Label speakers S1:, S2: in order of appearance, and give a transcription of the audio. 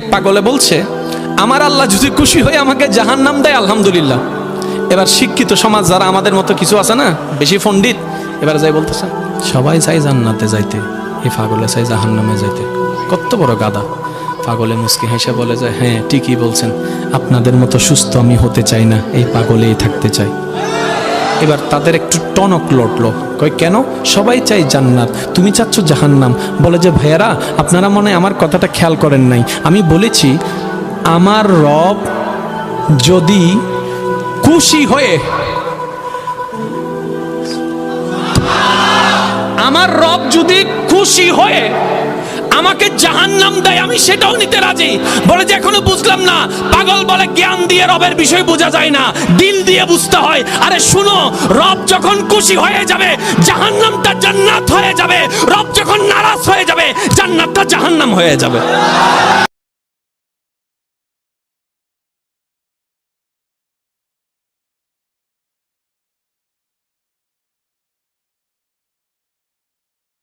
S1: এক পাগলে বলছে, আমার আল্লাহ যদি খুশি হয়ে আমাকে জাহান্নাম দেয় আলহামদুলিল্লাহ। এবার শিক্ষিত সমাজ যারা আমাদের মতো কিছু আছে না, বেশি পণ্ডিত, এবার যাই বলতেছে সবাই চাই জান্নাতে যাইতে, এই পাগলে চাই জাহান্নামে যাইতে। কত বড় গাদা। পাগলে মুস্কি হেসে বলে যায়, হ্যাঁ ঠিকই বলছেন, আপনাদের মতো সুস্থ আমি হতে চাই না, এই পাগলেই থাকতে চাই। এবার তাদের একটু টনক লটলো, কই কেন? সবাই চাই জান্নাত, তুমি চাচ্ছ জাহান্নাম। বলে যে ভাইয়ারা, আপনারা মনে হয় আমার কথাটা খেয়াল করেন নাই। আমি বলেছি আমার রব যদি খুশি হয়ে, আমার রব যদি খুশি হয়ে আমাকে জাহান্নাম দেয়, আমি সেটাও নিতে রাজি। বলে যে এখনো বুঝলাম না। পাগল বলে জ্ঞান দিয়ে রবের বিষয় বোঝা যায় না, দিল দিয়ে বুঝতে হয়। আরে শুনো, রব যখন খুশি হয়ে যাবে জাহান্নামটা জান্নাত হয়ে যাবে, রব যখন নারাজ হয়ে যাবে জান্নাতটা জাহান্নাম হয়ে যাবে।